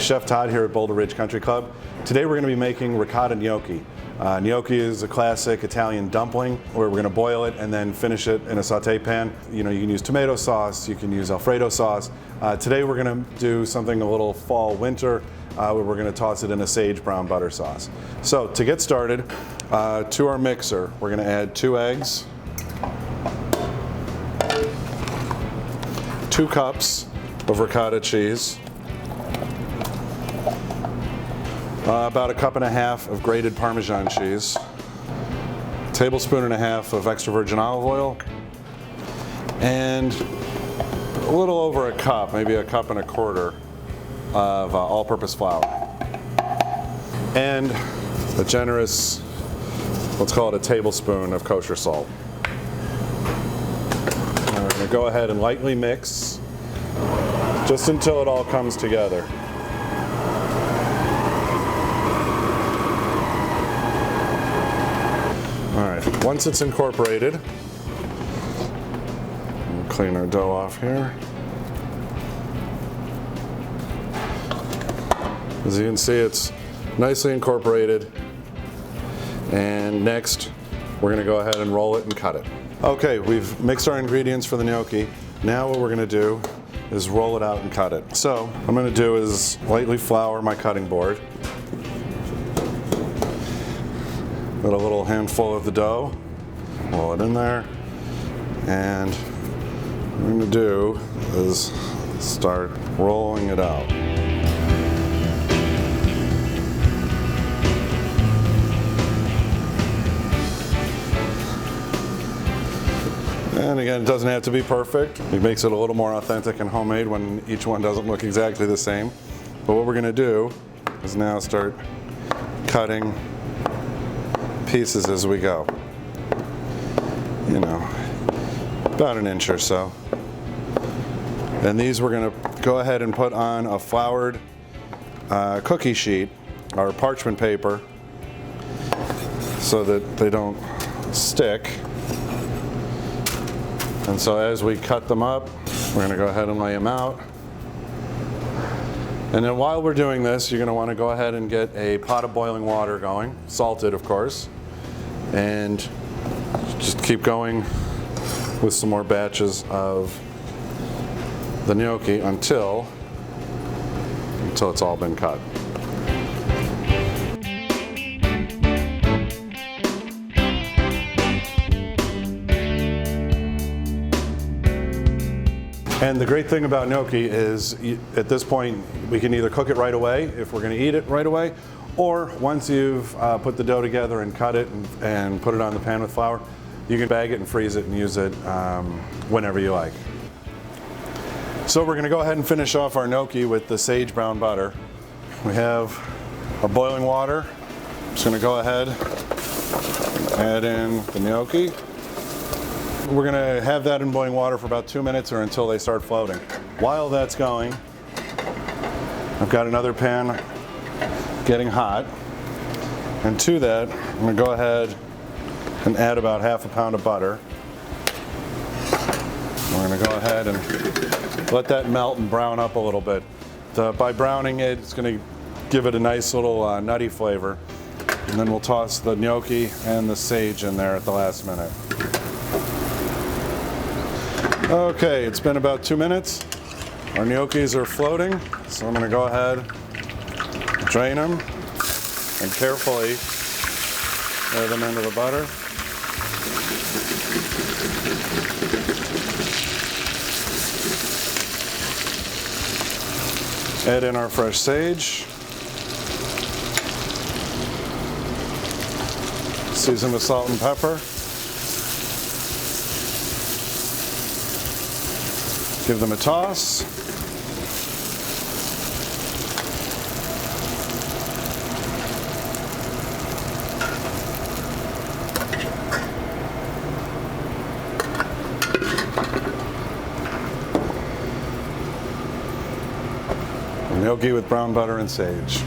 Chef Todd here at Boulder Ridge Country Club. Today we're going to be making ricotta gnocchi. Gnocchi is a classic Italian dumpling where we're going to boil it and then finish it in a saute pan. You can use tomato sauce, you can use Alfredo sauce. Today we're going to do something a little fall-winter where we're going to toss it in a sage brown butter sauce. So to get started, to our mixer, we're going to add 2 eggs, 2 cups of ricotta cheese, about 1.5 cups of grated Parmesan cheese, 1.5 tablespoons of extra virgin olive oil, and a little over a cup, maybe 1.25 cups of all-purpose flour, and a generous, let's call it a tablespoon of kosher salt. Now we're going to go ahead and lightly mix just until it all comes together. Alright, once it's incorporated, we'll clean our dough off here. As you can see, it's nicely incorporated. And next, we're going to go ahead and roll it and cut it. Okay, we've mixed our ingredients for the gnocchi. Now what we're going to do is roll it out and cut it. So what I'm going to do is lightly flour my cutting board. Got a little handful of the dough, roll it in there, and what I'm going to do is start rolling it out. And again, it doesn't have to be perfect. It makes it a little more authentic and homemade when each one doesn't look exactly the same. But what we're going to do is now start cutting pieces as we go. About 1 inch or so. And these we're going to go ahead and put on a floured cookie sheet or parchment paper so that they don't stick. And so as we cut them up, we're going to go ahead and lay them out. And then while we're doing this, you're going to want to go ahead and get a pot of boiling water going, salted of course, and just keep going with some more batches of the gnocchi until it's all been cut. And the great thing about gnocchi is at this point we can either cook it right away if we're going to eat it right away, or once you've put the dough together and cut it and put it on the pan with flour, you can bag it and freeze it and use it whenever you like. So we're going to go ahead and finish off our gnocchi with the sage brown butter. We have our boiling water. I'm just going to go ahead and add in the gnocchi. We're going to have that in boiling water for about 2 minutes or until they start floating. While that's going, I've got another pan getting hot, and to that I'm going to go ahead and add about 1/2 pound of butter. We're going to go ahead and let that melt and brown up a little bit. By browning it, it's going to give it a nice little nutty flavor, and then we'll toss the gnocchi and the sage in there at the last minute. Okay, it's been about 2 minutes. Our gnocchis are floating, so I'm going to go ahead, drain them, and carefully lay them into the butter. Add in our fresh sage. Season with salt and pepper. Give them a toss. Gnocchi with brown butter and sage.